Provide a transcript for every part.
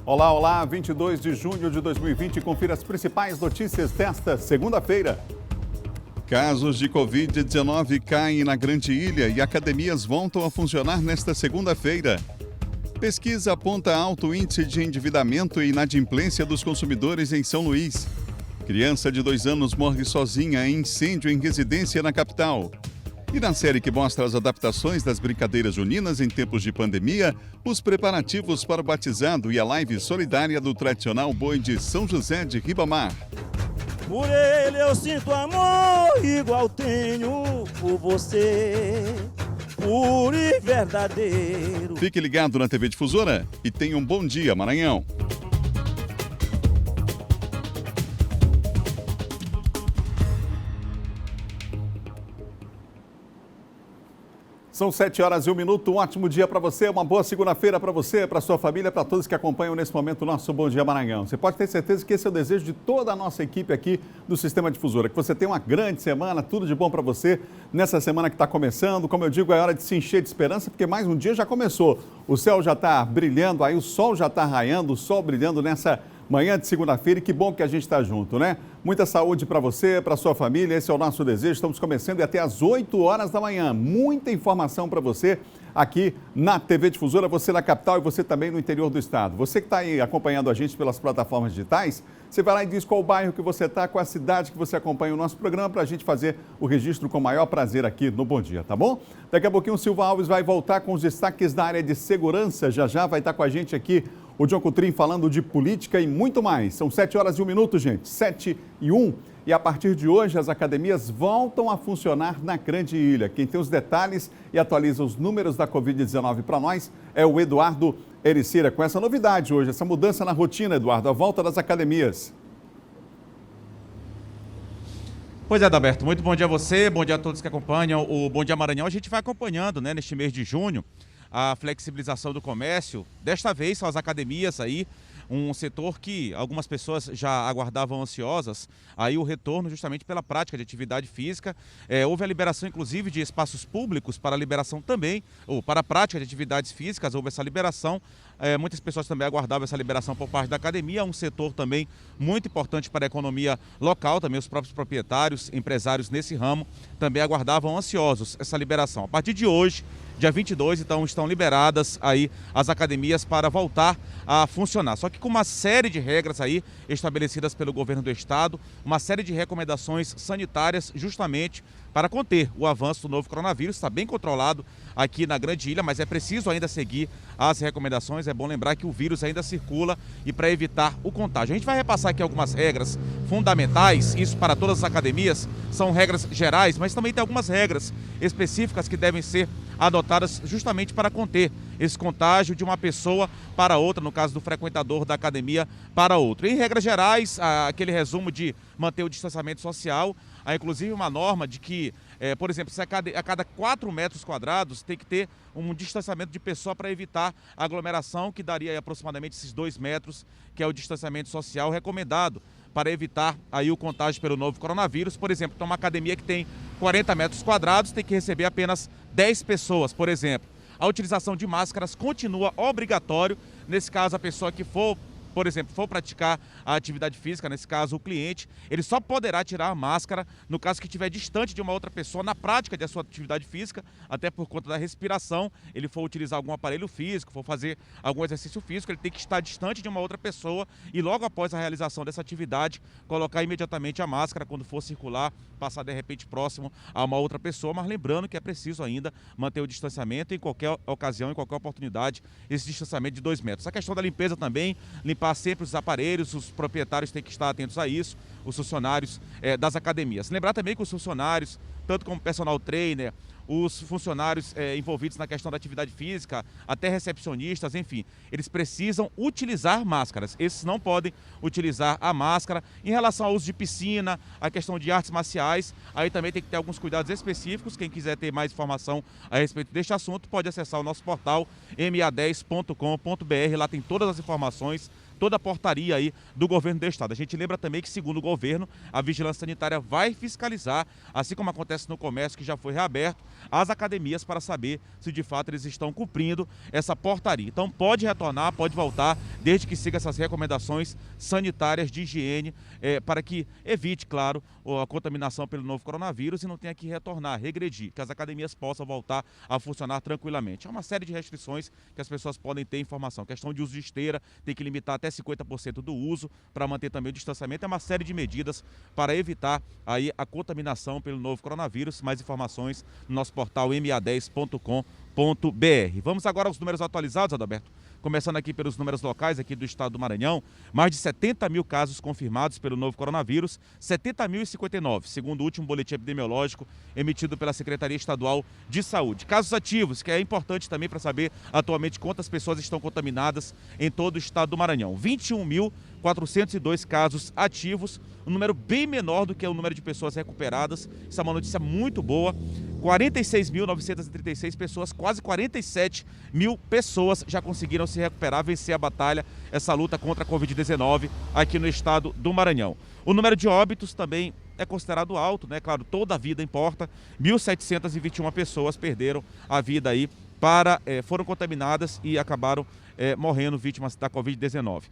Olá, olá, 22 de junho de 2020, confira as principais notícias desta segunda-feira. Casos de Covid-19 caem na Grande Ilha e academias voltam a funcionar nesta segunda-feira. Pesquisa aponta alto índice de endividamento e inadimplência dos consumidores em São Luís. Criança de 2 anos morre sozinha em incêndio em residência na capital. E na série que mostra as adaptações das brincadeiras juninas em tempos de pandemia, os preparativos para o batizado e a live solidária do tradicional boi de São José de Ribamar. Por ele eu sinto amor igual tenho por você, puro e verdadeiro. Fique ligado na TV Difusora e tenha um bom dia, Maranhão. São 7h01, um ótimo dia para você, uma boa segunda-feira para você, para sua família, para todos que acompanham nesse momento o nosso Bom Dia Maranhão. Você pode ter certeza que esse é o desejo de toda a nossa equipe aqui do Sistema Difusora, que você tenha uma grande semana, tudo de bom para você nessa semana que está começando. Como eu digo, é hora de se encher de esperança, porque mais um dia já começou. O céu já está brilhando, aí o sol já está raiando, o sol brilhando nessa manhã de segunda-feira, e que bom que a gente está junto, né? Muita saúde para você, para sua família, esse é o nosso desejo. Estamos começando e até às 8 horas da manhã. Muita informação para você aqui na TV Difusora, você na capital e você também no interior do estado. Você que está aí acompanhando a gente pelas plataformas digitais, você vai lá e diz qual bairro que você está, qual a cidade que você acompanha o nosso programa, para a gente fazer o registro com o maior prazer aqui no Bom Dia, tá bom? Daqui a pouquinho o Silva Alves vai voltar com os destaques da área de segurança. Já vai estar com a gente aqui o John Coutrin falando de política e muito mais. São 7h01, gente, 7h01. E a partir de hoje, as academias voltam a funcionar na Grande Ilha. Quem tem os detalhes e atualiza os números da Covid-19 para nós é o Eduardo Ericeira. Com essa novidade hoje, essa mudança na rotina, Eduardo, a volta das academias. Pois é, Adalberto, muito bom dia a você, bom dia a todos que acompanham o Bom Dia Maranhão. A gente vai acompanhando, né, neste mês de junho, a flexibilização do comércio. Desta vez são as academias aí, um setor que algumas pessoas já aguardavam ansiosas, aí o retorno justamente pela prática de atividade física. Houve a liberação, inclusive, de espaços públicos para a liberação também, ou para a prática de atividades físicas, houve essa liberação. Muitas pessoas também aguardavam essa liberação por parte da academia, um setor também muito importante para a economia local, também os próprios proprietários, empresários nesse ramo, também aguardavam ansiosos essa liberação. A partir de hoje, dia 22, então, estão liberadas aí as academias para voltar a funcionar. Só que com uma série de regras aí estabelecidas pelo governo do estado, uma série de recomendações sanitárias justamente para conter o avanço do novo coronavírus. Está bem controlado aqui na Grande Ilha, mas é preciso ainda seguir as recomendações. É bom lembrar que o vírus ainda circula e para evitar o contágio. A gente vai repassar aqui algumas regras fundamentais, isso para todas as academias, são regras gerais, mas também tem algumas regras específicas que devem ser adotadas justamente para conter esse contágio de uma pessoa para outra, no caso do frequentador da academia para outro. Em regras gerais, aquele resumo de manter o distanciamento social, há inclusive uma norma de que, por exemplo, se a cada 4 metros quadrados tem que ter um distanciamento de pessoa para evitar a aglomeração, que daria aí aproximadamente esses 2 metros, que é o distanciamento social recomendado para evitar aí o contágio pelo novo coronavírus. Por exemplo, então uma academia que tem 40 metros quadrados tem que receber apenas 10 pessoas, por exemplo. A utilização de máscaras continua obrigatório. Nesse caso, a pessoa que for, por exemplo, for praticar a atividade física, nesse caso o cliente, ele só poderá tirar a máscara no caso que estiver distante de uma outra pessoa na prática da sua atividade física, até por conta da respiração. Ele for utilizar algum aparelho físico, for fazer algum exercício físico, ele tem que estar distante de uma outra pessoa e logo após a realização dessa atividade, colocar imediatamente a máscara quando for circular, passar de repente próximo a uma outra pessoa, mas lembrando que é preciso ainda manter o distanciamento em qualquer ocasião, em qualquer oportunidade, esse distanciamento de 2 metros. A questão da limpeza também, limpar sempre os aparelhos, os proprietários têm que estar atentos a isso, os funcionários das academias. Lembrar também que os funcionários, tanto como personal trainer, os funcionários envolvidos na questão da atividade física, até recepcionistas, enfim, eles precisam utilizar máscaras. Esses não podem utilizar a máscara. Em relação ao uso de piscina, a questão de artes marciais, aí também tem que ter alguns cuidados específicos. Quem quiser ter mais informação a respeito deste assunto, pode acessar o nosso portal ma10.com.br. Lá tem todas as informações, toda a portaria aí do governo do estado. A gente lembra também que, segundo o governo, a vigilância sanitária vai fiscalizar, assim como acontece acontece no comércio que já foi reaberto, às academias para saber se de fato eles estão cumprindo essa portaria. Então pode retornar, pode voltar, desde que siga essas recomendações sanitárias de higiene, para que evite, claro, a contaminação pelo novo coronavírus e não tenha que retornar, regredir, que as academias possam voltar a funcionar tranquilamente. Há uma série de restrições que as pessoas podem ter informação. Questão de uso de esteira, tem que limitar até 50% do uso para manter também o distanciamento. É uma série de medidas para evitar aí a contaminação pelo novo coronavírus. Mais informações no nosso portal ma10.com.br. Vamos agora aos números atualizados, Adalberto. Começando aqui pelos números locais aqui do estado do Maranhão, mais de 70 mil casos confirmados pelo novo coronavírus, 70.059, segundo o último boletim epidemiológico emitido pela Secretaria Estadual de Saúde. Casos ativos, que é importante também para saber atualmente quantas pessoas estão contaminadas em todo o estado do Maranhão. 21.402 casos ativos, um número bem menor do que o número de pessoas recuperadas. Isso é uma notícia muito boa. 46.936 pessoas, quase 47 mil pessoas já conseguiram se recuperar, vencer a batalha, essa luta contra a Covid-19 aqui no estado do Maranhão. O número de óbitos também é considerado alto, né? Claro, toda a vida importa. 1.721 pessoas perderam a vida aí, foram contaminadas e acabaram morrendo vítimas da Covid-19.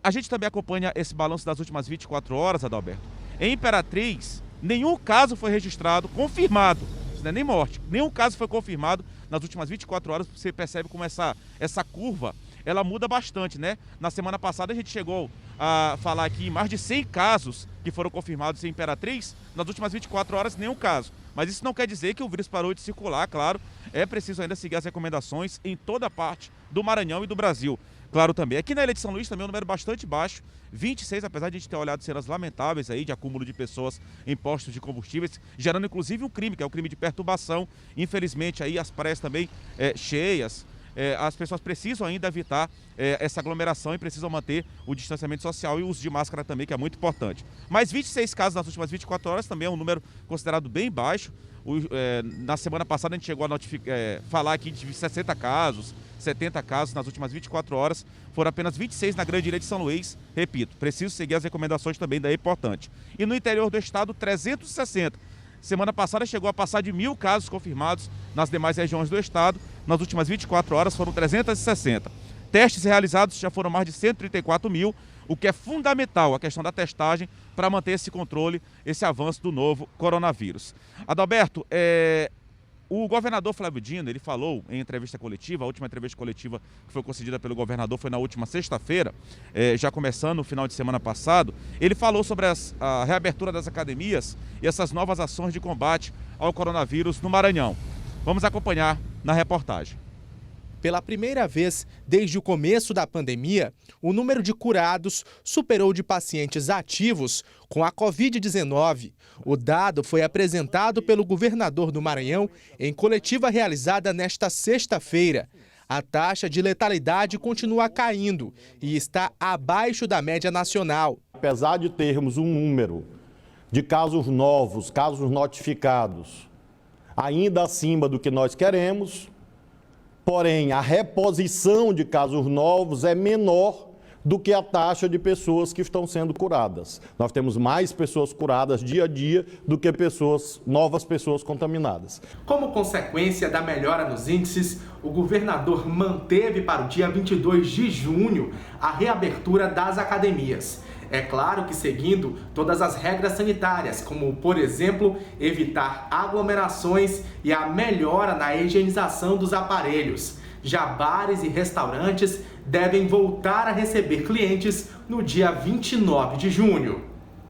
A gente também acompanha esse balanço das últimas 24 horas, Adalberto. Em Imperatriz, nenhum caso foi registrado, confirmado. Não é nem morte, nenhum caso foi confirmado nas últimas 24 horas. Você percebe como essa curva, ela muda bastante, né? Na semana passada a gente chegou a falar aqui em mais de 100 casos que foram confirmados em Imperatriz, nas últimas 24 horas nenhum caso. Mas isso não quer dizer que o vírus parou de circular, claro, é preciso ainda seguir as recomendações em toda a parte do Maranhão e do Brasil. Claro também. Aqui na Ilha de São Luís também é um número bastante baixo, 26, apesar de a gente ter olhado cenas lamentáveis aí de acúmulo de pessoas em postos de combustíveis, gerando inclusive um crime, que é o crime de perturbação. Infelizmente aí as praias também cheias, as pessoas precisam ainda evitar essa aglomeração e precisam manter o distanciamento social e o uso de máscara também, que é muito importante. Mas 26 casos nas últimas 24 horas também é um número considerado bem baixo. Na semana passada a gente chegou a falar aqui de 60 casos, 70 casos nas últimas 24 horas, foram apenas 26 na Grande Ilha de São Luís. Repito, preciso seguir as recomendações também, daí é importante. E no interior do estado, 360. Semana passada chegou a passar de 1.000 casos confirmados nas demais regiões do estado. Nas últimas 24 horas foram 360. Testes realizados já foram mais de 134 mil, o que é fundamental, a questão da testagem, para manter esse controle, esse avanço do novo coronavírus. Adalberto, o governador Flávio Dino, ele falou em entrevista coletiva, a última entrevista coletiva que foi concedida pelo governador foi na última sexta-feira, já começando no final de semana passado. Ele falou sobre a reabertura das academias e essas novas ações de combate ao coronavírus no Maranhão. Vamos acompanhar na reportagem. Pela primeira vez desde o começo da pandemia, o número de curados superou o de pacientes ativos com a Covid-19. O dado foi apresentado pelo governador do Maranhão em coletiva realizada nesta sexta-feira. A taxa de letalidade continua caindo e está abaixo da média nacional. Apesar de termos um número de casos novos, casos notificados, ainda acima do que nós queremos, porém, a reposição de casos novos é menor do que a taxa de pessoas que estão sendo curadas. Nós temos mais pessoas curadas dia a dia do que novas pessoas contaminadas. Como consequência da melhora nos índices, o governador manteve para o dia 22 de junho a reabertura das academias. É claro que seguindo todas as regras sanitárias, como, por exemplo, evitar aglomerações e a melhora na higienização dos aparelhos. Já bares e restaurantes devem voltar a receber clientes no dia 29 de junho.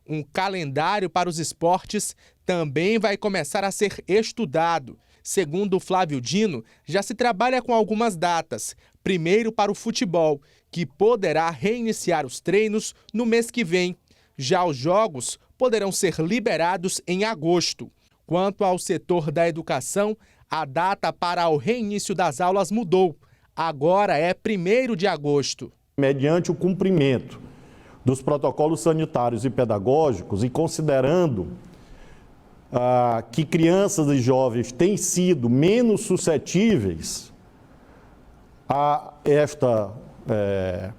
Um calendário para os esportes também vai começar a ser estudado. Segundo Flávio Dino, já se trabalha com algumas datas. Primeiro para o futebol, que poderá reiniciar os treinos no mês que vem. Já os jogos poderão ser liberados em agosto. Quanto ao setor da educação, a data para o reinício das aulas mudou. Agora é 1º de agosto. Mediante o cumprimento dos protocolos sanitários e pedagógicos e considerando que crianças e jovens têm sido menos suscetíveis a esta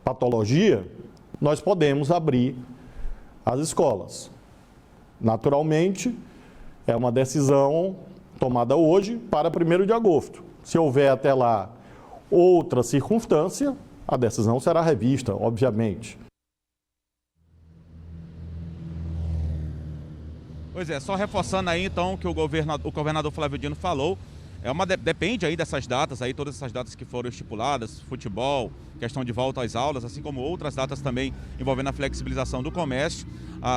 patologia, nós podemos abrir as escolas. Naturalmente, É uma decisão tomada hoje para 1º de agosto. Se houver até lá outra circunstância, a decisão será revista, obviamente. Pois é, só reforçando aí então o que o governador Flávio Dino falou, depende aí dessas datas, aí todas essas datas que foram estipuladas, futebol, questão de volta às aulas, assim como outras datas também envolvendo a flexibilização do comércio,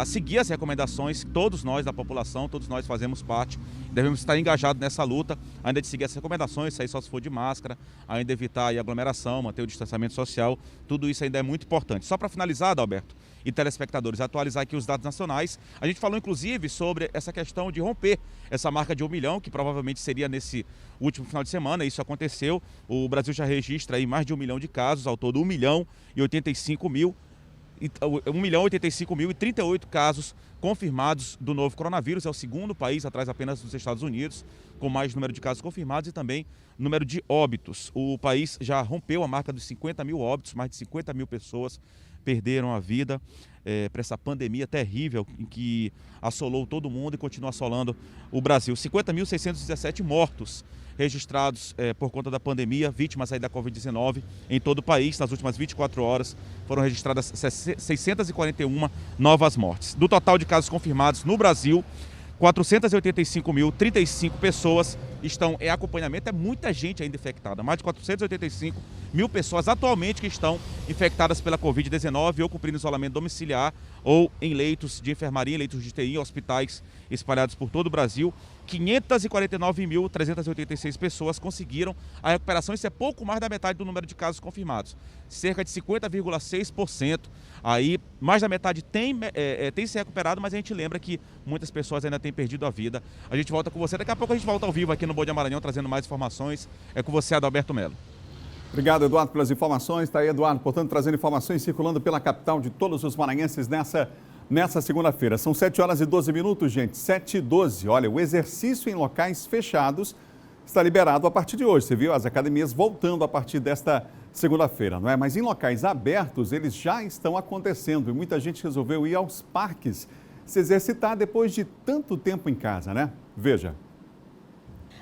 seguir as recomendações, todos nós da população, todos nós fazemos parte, devemos estar engajados nessa luta, ainda de seguir as recomendações, sair só se for de máscara, ainda evitar aí a aglomeração, manter o distanciamento social, tudo isso ainda é muito importante. Só para finalizar, Adalberto, e telespectadores, atualizar aqui os dados nacionais. A gente falou inclusive sobre essa questão de romper essa marca de 1 milhão, que provavelmente seria nesse último final de semana, isso aconteceu. O Brasil já registra aí mais de 1 milhão de casos, ao todo 1.085.038 casos confirmados do novo coronavírus. É o segundo país, atrás apenas dos Estados Unidos, com mais número de casos confirmados e também número de óbitos. O país já rompeu a marca dos 50 mil óbitos, mais de 50 mil pessoas perderam a vida para essa pandemia terrível em que assolou todo mundo e continua assolando o Brasil. 50.617 mortos registrados por conta da pandemia, vítimas aí da Covid-19 em todo o país. Nas últimas 24 horas foram registradas 641 novas mortes. Do total de casos confirmados no Brasil, 485.035 pessoas estão em acompanhamento, é muita gente ainda infectada, mais de 485 mil pessoas atualmente que estão infectadas pela Covid-19 ou cumprindo isolamento domiciliar ou em leitos de enfermaria, leitos de UTI, hospitais espalhados por todo o Brasil. 549.386 pessoas conseguiram a recuperação, isso é pouco mais da metade do número de casos confirmados, cerca de 50,6%. Aí, mais da metade tem se recuperado, mas a gente lembra que muitas pessoas ainda têm perdido a vida. A gente volta com você, daqui a pouco a gente volta ao vivo aqui no Bom Dia Maranhão, trazendo mais informações. É com você, Adalberto Melo. Obrigado, Eduardo, pelas informações. Está aí, Eduardo, portanto, trazendo informações circulando pela capital de todos os maranhenses nessa segunda-feira. São 7 horas e 12 minutos, gente, 7h12. Olha, o exercício em locais fechados está liberado a partir de hoje. Você viu as academias voltando a partir desta segunda-feira, não é? Mas em locais abertos, eles já estão acontecendo e muita gente resolveu ir aos parques se exercitar depois de tanto tempo em casa, né? Veja.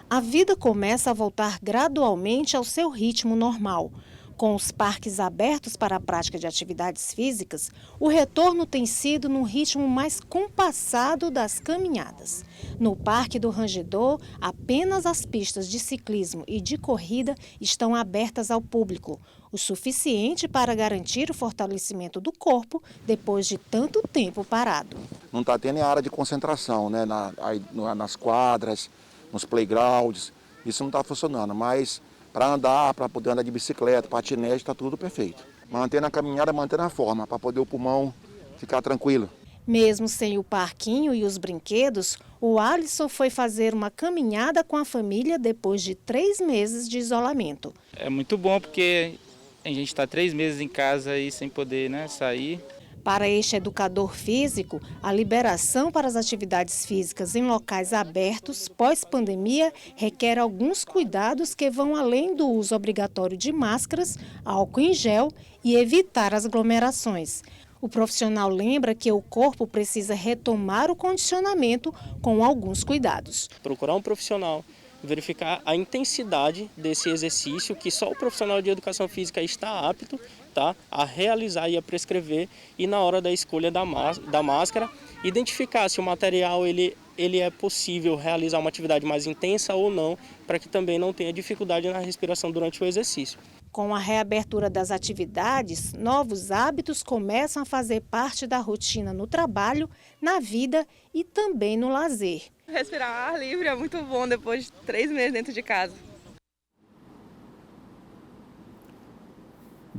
A vida começa a voltar gradualmente ao seu ritmo normal. Com os parques abertos para a prática de atividades físicas, o retorno tem sido num ritmo mais compassado das caminhadas. No Parque do Rangedor, apenas as pistas de ciclismo e de corrida estão abertas ao público, o suficiente para garantir o fortalecimento do corpo depois de tanto tempo parado. Não está tendo área de concentração, né? Nas quadras, nos playgrounds, isso não está funcionando, mas para andar, para poder andar de bicicleta, patinete, está tudo perfeito. Mantendo a caminhada, mantendo a forma, para poder o pulmão ficar tranquilo. Mesmo sem o parquinho e os brinquedos, o Alisson foi fazer uma caminhada com a família depois de 3 meses de isolamento. É muito bom porque a gente está 3 meses em casa e sem poder, sair. Para este educador físico, a liberação para as atividades físicas em locais abertos pós-pandemia requer alguns cuidados que vão além do uso obrigatório de máscaras, álcool em gel e evitar as aglomerações. O profissional lembra que o corpo precisa retomar o condicionamento com alguns cuidados. Procurar um profissional, verificar a intensidade desse exercício que só o profissional de educação física está apto a realizar e a prescrever, e na hora da escolha da máscara, identificar se o material ele é possível realizar uma atividade mais intensa ou não, para que também não tenha dificuldade na respiração durante o exercício. Com a reabertura das atividades, novos hábitos começam a fazer parte da rotina no trabalho, na vida e também no lazer. Respirar ar livre é muito bom depois de 3 meses dentro de casa.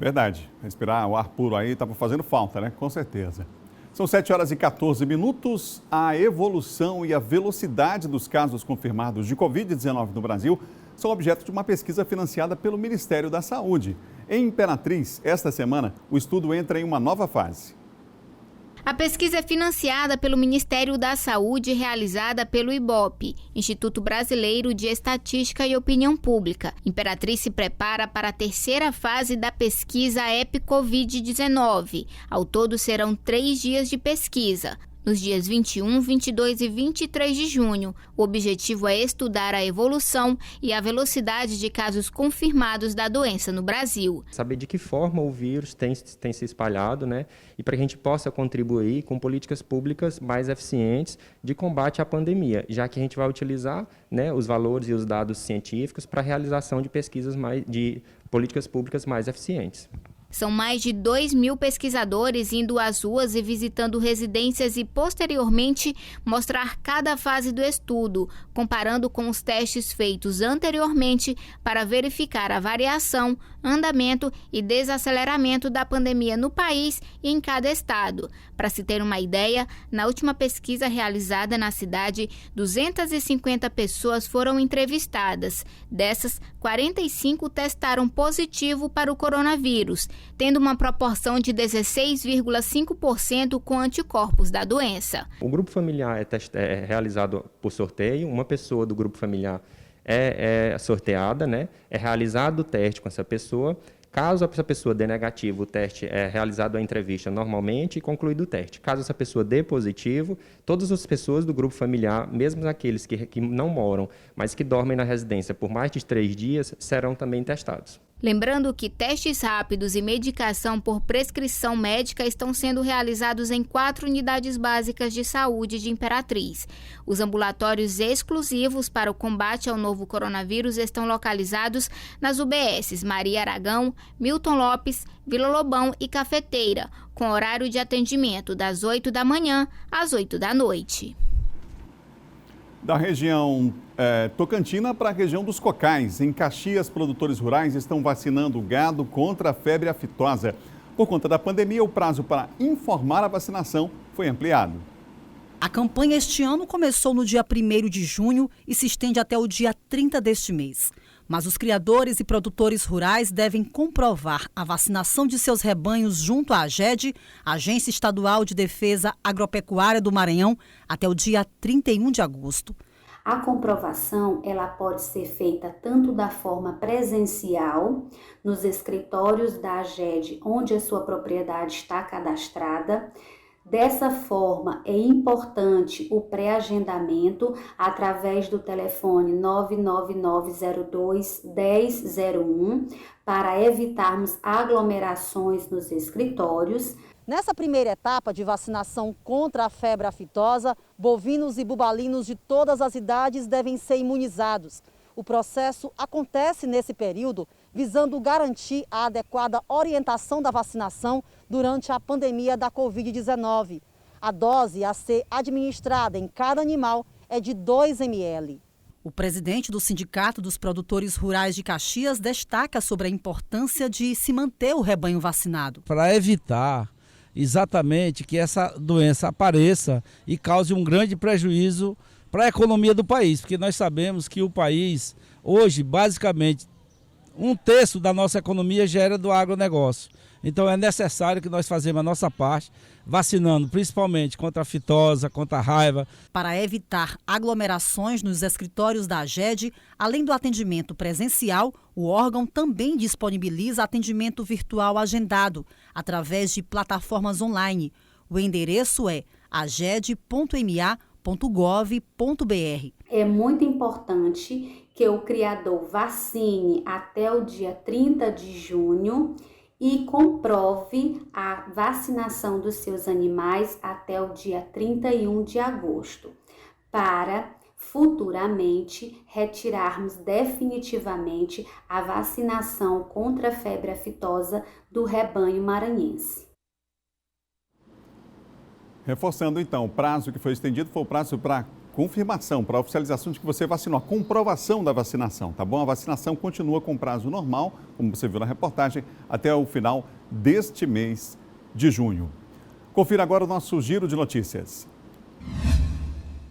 Verdade, respirar o ar puro aí estava fazendo falta, né? Com certeza. São 7 horas e 14 minutos. A evolução e a velocidade dos casos confirmados de Covid-19 no Brasil são objeto de uma pesquisa financiada pelo Ministério da Saúde. Em Imperatriz, esta semana, o estudo entra em uma nova fase. A pesquisa é financiada pelo Ministério da Saúde e realizada pelo IBOP, Instituto Brasileiro de Estatística e Opinião Pública. Imperatriz se prepara para a terceira fase da pesquisa EP-Covid-19. Ao todo serão 3 dias de pesquisa. nos dias 21, 22 e 23 de junho. O objetivo é estudar a evolução e a velocidade de casos confirmados da doença no Brasil. Saber de que forma o vírus tem se espalhado, né? E para que a gente possa contribuir com políticas públicas mais eficientes de combate à pandemia, já que a gente vai utilizar, né, os valores e os dados científicos para a realização de pesquisas de políticas públicas mais eficientes. São mais de 2.000 pesquisadores indo às ruas e visitando residências e, posteriormente, mostrar cada fase do estudo, comparando com os testes feitos anteriormente para verificar a variação, andamento e desaceleramento da pandemia no país e em cada estado. Para se ter uma ideia, na última pesquisa realizada na cidade, 250 pessoas foram entrevistadas. Dessas, 45 testaram positivo para o coronavírus, tendo uma proporção de 16,5% com anticorpos da doença. O grupo familiar é realizado por sorteio, uma pessoa do grupo familiar é sorteada, né? É realizado o teste com essa pessoa. Caso essa pessoa dê negativo, o teste é realizado a entrevista normalmente e concluído o teste. Caso essa pessoa dê positivo, todas as pessoas do grupo familiar, mesmo aqueles que não moram, mas que dormem na residência por mais de 3 dias, serão também testados. Lembrando que testes rápidos e medicação por prescrição médica estão sendo realizados em 4 unidades básicas de saúde de Imperatriz. Os ambulatórios exclusivos para o combate ao novo coronavírus estão localizados nas UBSs Maria Aragão, Milton Lopes, Vila Lobão e Cafeteira, com horário de atendimento das 8 da manhã às 8 da noite. Da região Tocantina para a região dos Cocais. Em Caxias, produtores rurais estão vacinando o gado contra a febre aftosa. Por conta da pandemia, o prazo para informar a vacinação foi ampliado. A campanha este ano começou no dia 1º de junho e se estende até o dia 30 deste mês. Mas os criadores e produtores rurais devem comprovar a vacinação de seus rebanhos junto à AGED, Agência Estadual de Defesa Agropecuária do Maranhão, até o dia 31 de agosto. A comprovação ela pode ser feita tanto da forma presencial, nos escritórios da AGED, onde a sua propriedade está cadastrada. Dessa forma, é importante o pré-agendamento através do telefone 99902-1001 para evitarmos aglomerações nos escritórios. Nessa primeira etapa de vacinação contra a febre aftosa, bovinos e bubalinos de todas as idades devem ser imunizados. O processo acontece nesse período visando garantir a adequada orientação da vacinação durante a pandemia da Covid-19. A dose a ser administrada em cada animal é de 2 ml. O presidente do Sindicato dos Produtores Rurais de Caxias destaca sobre a importância de se manter o rebanho vacinado. Para evitar exatamente que essa doença apareça e cause um grande prejuízo para a economia do país, porque nós sabemos que o país, hoje, basicamente, 1/3 da nossa economia gera do agronegócio. Então é necessário que nós façamos a nossa parte, vacinando principalmente contra a fitosa, contra a raiva. Para evitar aglomerações nos escritórios da AGED, além do atendimento presencial, o órgão também disponibiliza atendimento virtual agendado, através de plataformas online. O endereço é aged.ma.gov.br. É muito importante que o criador vacine até o dia 30 de junho e comprove a vacinação dos seus animais até o dia 31 de agosto, para futuramente retirarmos definitivamente a vacinação contra a febre aftosa do rebanho maranhense. Reforçando então, o prazo que foi estendido foi o prazo para confirmação, para oficialização de que você vacinou, a comprovação da vacinação, tá bom? A vacinação continua com prazo normal, como você viu na reportagem, até o final deste mês de junho. Confira agora o nosso giro de notícias.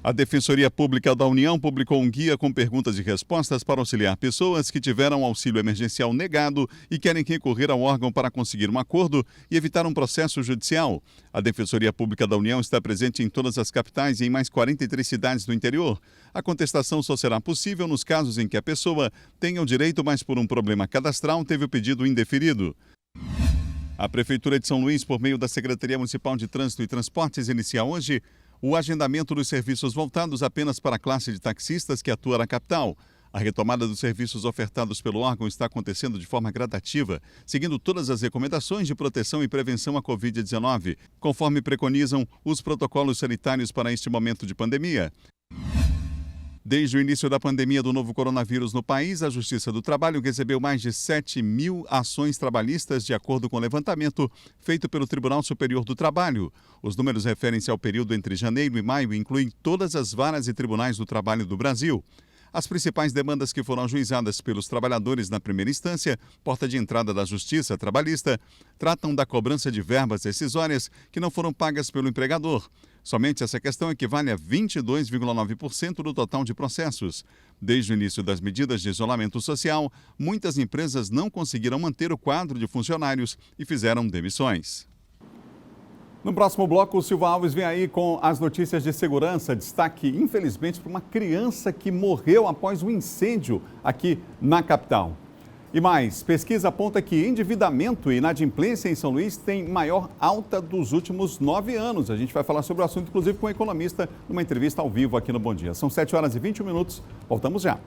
A Defensoria Pública da União publicou um guia com perguntas e respostas para auxiliar pessoas que tiveram auxílio emergencial negado e querem recorrer ao órgão para conseguir um acordo e evitar um processo judicial. A Defensoria Pública da União está presente em todas as capitais e em mais 43 cidades do interior. A contestação só será possível nos casos em que a pessoa tenha o direito, mas por um problema cadastral teve o pedido indeferido. A Prefeitura de São Luís, por meio da Secretaria Municipal de Trânsito e Transportes, inicia hoje o agendamento dos serviços voltados apenas para a classe de taxistas que atua na capital. A retomada dos serviços ofertados pelo órgão está acontecendo de forma gradativa, seguindo todas as recomendações de proteção e prevenção à Covid-19, conforme preconizam os protocolos sanitários para este momento de pandemia. Desde o início da pandemia do novo coronavírus no país, a Justiça do Trabalho recebeu mais de 7.000 ações trabalhistas, de acordo com o levantamento feito pelo Tribunal Superior do Trabalho. Os números referem-se ao período entre janeiro e maio e incluem todas as varas e tribunais do trabalho do Brasil. As principais demandas que foram ajuizadas pelos trabalhadores na primeira instância, porta de entrada da Justiça Trabalhista, tratam da cobrança de verbas rescisórias que não foram pagas pelo empregador. Somente essa questão equivale a 22,9% do total de processos. Desde o início das medidas de isolamento social, muitas empresas não conseguiram manter o quadro de funcionários e fizeram demissões. No próximo bloco, o Silva Alves vem aí com as notícias de segurança. Destaque, infelizmente, para uma criança que morreu após um incêndio aqui na capital. E mais, pesquisa aponta que endividamento e inadimplência em São Luís tem maior alta dos últimos 9 anos. A gente vai falar sobre o assunto, inclusive, com um economista, numa entrevista ao vivo aqui no Bom Dia. São 7h21. Voltamos já.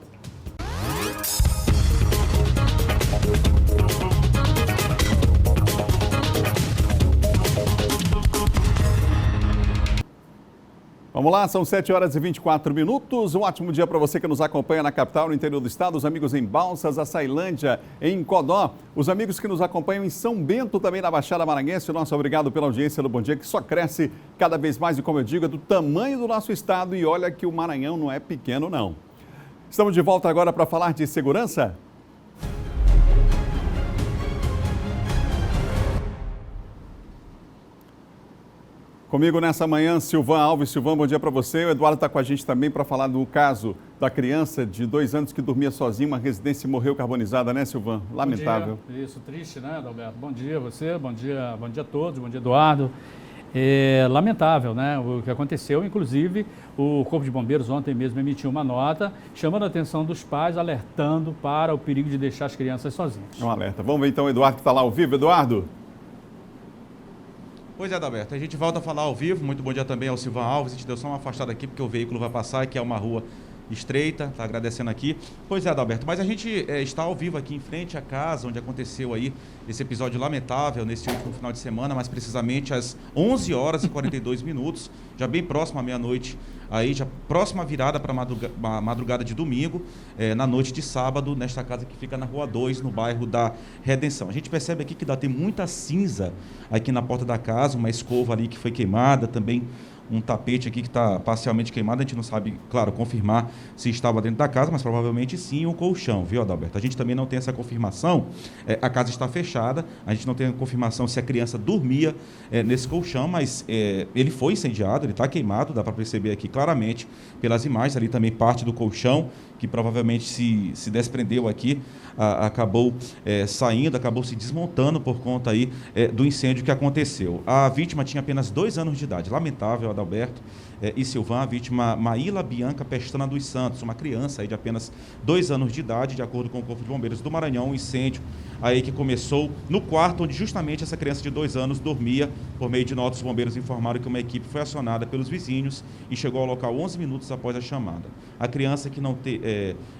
Vamos lá, são 7h24. Um ótimo dia para você que nos acompanha na capital, no interior do estado, os amigos em Balsas, Açailândia, em Codó, os amigos que nos acompanham em São Bento, também na Baixada Maranhense. Nosso obrigado pela audiência do Bom Dia, que só cresce cada vez mais e, como eu digo, é do tamanho do nosso estado. E olha que o Maranhão não é pequeno, não. Estamos de volta agora para falar de segurança. Comigo nessa manhã, Silvan Alves. Silvan, bom dia para você. O Eduardo está com a gente também para falar do caso da criança de 2 anos que dormia sozinha, uma residência e morreu carbonizada, né, Silvan? Lamentável. Bom dia. Isso, triste, né, Adalberto? Bom dia a você, bom dia a todos, bom dia, Eduardo. Lamentável, né, o que aconteceu. Inclusive, o Corpo de Bombeiros ontem mesmo emitiu uma nota chamando a atenção dos pais, alertando para o perigo de deixar as crianças sozinhas. É um alerta. Vamos ver então o Eduardo que está lá ao vivo. Eduardo? Pois é, Adalberto, a gente volta a falar ao vivo. Muito bom dia também ao Silvan Alves. A gente deu só uma afastada aqui porque o veículo vai passar, que é uma rua estreita, está agradecendo aqui. Pois é, Adalberto, mas a gente está ao vivo aqui em frente à casa onde aconteceu aí esse episódio lamentável nesse último final de semana, mais precisamente às 11h42, já bem próximo à meia-noite, aí já próxima virada para a madrugada de domingo, na noite de sábado, nesta casa que fica na Rua 2, no bairro da Redenção. A gente percebe aqui que tem muita cinza aqui na porta da casa, uma escova ali que foi queimada, também um tapete aqui que está parcialmente queimado. A gente não sabe, claro, confirmar se estava dentro da casa, mas provavelmente sim, um colchão, viu, Adalberto? A gente também não tem essa confirmação. A casa está fechada, a gente não tem a confirmação se a criança dormia nesse colchão, mas ele foi incendiado, ele está queimado, dá para perceber aqui claramente pelas imagens, ali também parte do colchão, que provavelmente se desprendeu aqui, acabou saindo, acabou se desmontando por conta aí do incêndio que aconteceu. A vítima tinha apenas 2 anos de idade, lamentável, Adalberto e Silvan, a vítima Maíla Bianca Pestana dos Santos, uma criança aí de apenas 2 anos de idade, de acordo com o Corpo de Bombeiros do Maranhão, um incêndio aí que começou no quarto onde justamente essa criança de 2 anos dormia. Por meio de notas, os bombeiros informaram que uma equipe foi acionada pelos vizinhos e chegou ao local 11 minutos após a chamada. A criança que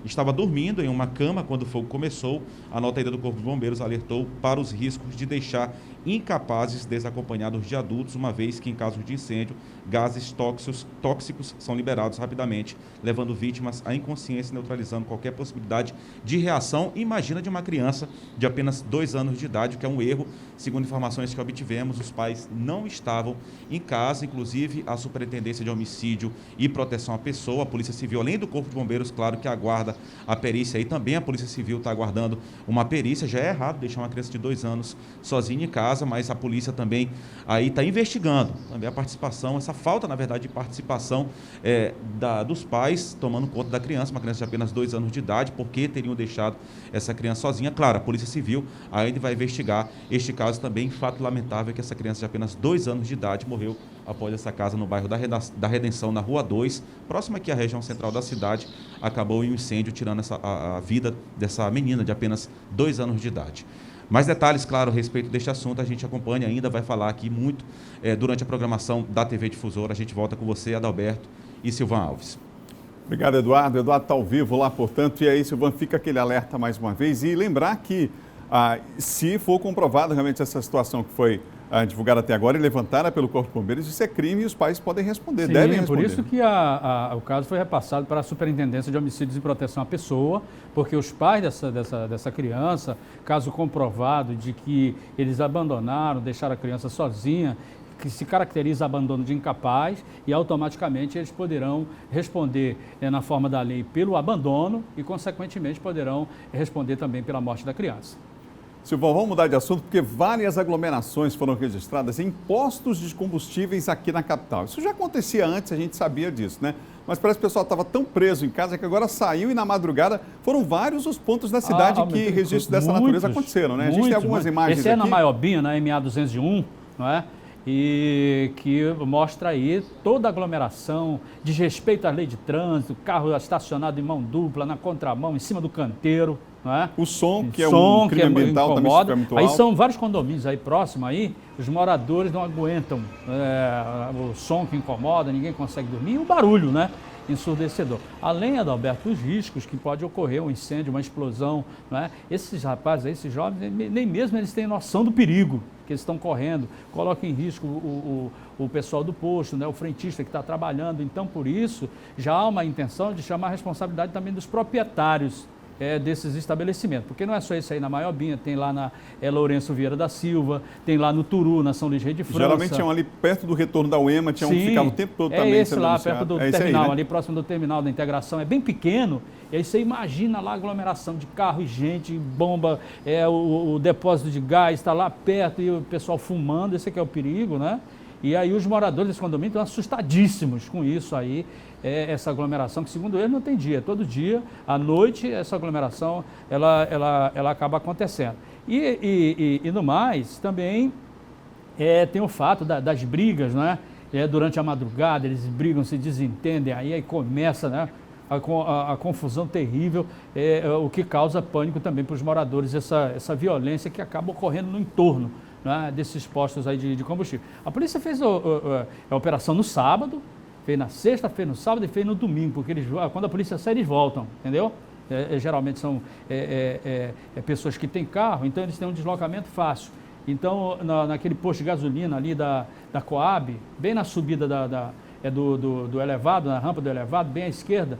estava dormindo em uma cama quando o fogo começou, a nota ainda do Corpo de Bombeiros alertou para os riscos de deixar incapazes desacompanhados de adultos, uma vez que em casos de incêndio, gases tóxicos são liberados rapidamente, levando vítimas à inconsciência e neutralizando qualquer possibilidade de reação. Imagina de uma criança de apenas 2 anos de idade, que é um erro. Segundo informações que obtivemos, os pais não estavam em casa, inclusive a Superintendência de Homicídio e Proteção à Pessoa, a Polícia Civil, além do Corpo de Bombeiros, claro, que aguarda a perícia, e também a Polícia Civil está aguardando uma perícia. Já é errado deixar uma criança de 2 anos sozinha em casa, mas a polícia também aí está investigando também a participação, essa falta, na verdade, de participação dos pais tomando conta da criança, uma criança de apenas 2 anos de idade, porque teriam deixado essa criança sozinha. Claro, a Polícia Civil ainda vai investigar este caso também. Fato lamentável que essa criança de apenas 2 anos de idade morreu após essa casa no bairro da Redenção, na Rua 2, próxima aqui à região central da cidade. Acabou em um incêndio, tirando a vida dessa menina de apenas 2 anos de idade. Mais detalhes, claro, a respeito deste assunto, a gente acompanha ainda, vai falar aqui muito durante a programação da TV Difusora. A gente volta com você, Adalberto e Silvan Alves. Obrigado, Eduardo. Eduardo está ao vivo lá, portanto, e aí, Silvan, fica aquele alerta mais uma vez. E lembrar que, se for comprovado realmente essa situação que foi divulgada até agora e levantada pelo Corpo de Bombeiros, isso é crime e os pais podem responder, Sim, devem responder. Por isso que o caso foi repassado para a Superintendência de Homicídios e Proteção à Pessoa, porque os pais dessa criança, caso comprovado de que eles abandonaram, deixaram a criança sozinha, que se caracteriza abandono de incapaz, e automaticamente eles poderão responder na forma da lei pelo abandono e, consequentemente, poderão responder também pela morte da criança. Silvão, vamos mudar de assunto, porque várias aglomerações foram registradas em postos de combustíveis aqui na capital. Isso já acontecia antes, a gente sabia disso, né? Mas parece que o pessoal estava tão preso em casa que agora saiu e na madrugada foram vários os pontos da cidade que registros dessa natureza aconteceram, né? A gente tem algumas imagens aqui. Esse é aqui. Na Maiobinha, na MA201, não é? E que mostra aí toda a aglomeração, desrespeito à lei de trânsito, carro estacionado em mão dupla, na contramão, em cima do canteiro, não é? O som, que é um crime ambiental, também é muito aí alto. são vários condomínios aí próximos aí, os moradores não aguentam o som que incomoda, ninguém consegue dormir, e o barulho, né? Ensurdecedor. Além, Adalberto, dos riscos que pode ocorrer, um incêndio, uma explosão, não é? Esses rapazes, esses jovens, nem mesmo eles têm noção do perigo que eles estão correndo, coloca em risco o pessoal do posto, né? O frentista que está trabalhando. Então, por isso, já há uma intenção de chamar a responsabilidade também dos proprietários desses estabelecimentos, porque não é só isso aí na Maiobinha, tem lá na Lourenço Vieira da Silva, tem lá no Turu, na São Luís Rei de França. Geralmente tinham ali perto do retorno da UEMA, tinham que ficar o tempo todo também. Esse lá, perto do terminal, aí, né? Ali próximo do terminal da integração, é bem pequeno, e aí você imagina lá a aglomeração de carro e gente, bomba, o depósito de gás está lá perto e o pessoal fumando, esse aqui é o perigo, né? E aí os moradores desse condomínio estão assustadíssimos com isso aí, essa aglomeração, que segundo eles não tem dia, todo dia, à noite, essa aglomeração, ela acaba acontecendo. E no mais, também tem o fato das brigas, né? Durante a madrugada, eles brigam, se desentendem, aí começa, né? A confusão terrível, o que causa pânico também para os moradores, essa violência que acaba ocorrendo no entorno, né, desses postos aí de combustível. A polícia fez a operação no sábado, fez na sexta, fez no sábado e fez no domingo, porque quando a polícia sai, eles voltam, entendeu? Geralmente são pessoas que têm carro, então eles têm um deslocamento fácil. Então, naquele posto de gasolina ali da Coab, bem na subida do elevado, na rampa do elevado, bem à esquerda,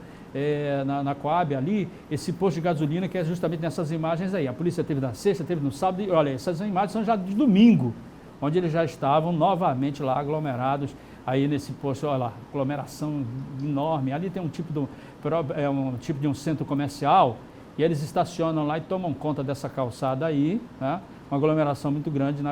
na Coab ali, esse posto de gasolina que é justamente nessas imagens aí. A polícia teve na sexta, teve no sábado, e olha, essas imagens são já de domingo, onde eles já estavam novamente lá aglomerados, aí nesse posto, olha lá, aglomeração enorme. Ali tem um tipo de um centro comercial, e eles estacionam lá e tomam conta dessa calçada aí, né? Uma aglomeração muito grande,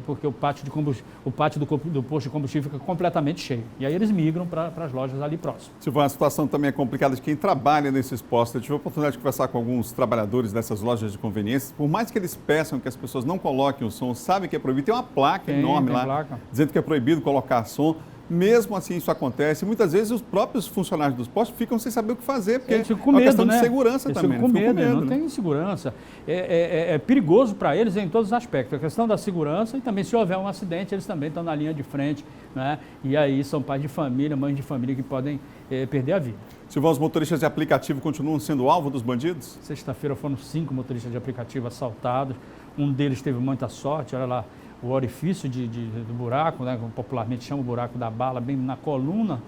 porque o pátio do posto de combustível fica completamente cheio. E aí eles migram para as lojas ali próximas. Silvão, a situação também é complicada de quem trabalha nesses postos. Eu tive a oportunidade de conversar com alguns trabalhadores dessas lojas de conveniência. Por mais que eles peçam que as pessoas não coloquem o som, sabem que é proibido. Tem uma placa enorme lá, dizendo que é proibido colocar som. Mesmo assim, isso acontece. Muitas vezes os próprios funcionários dos postos ficam sem saber o que fazer, porque é uma questão de segurança também. Eles ficam com medo, não tem segurança. É perigoso para eles em todos os aspectos. A questão da segurança e também, se houver um acidente, eles também estão na linha de frente, né? E aí são pais de família, mães de família que podem perder a vida. Silvão, os motoristas de aplicativo continuam sendo alvo dos bandidos? Sexta-feira foram 5 motoristas de aplicativo assaltados. Um deles teve muita sorte, olha lá, o orifício do buraco, né, como popularmente chama o buraco da bala, bem na coluna,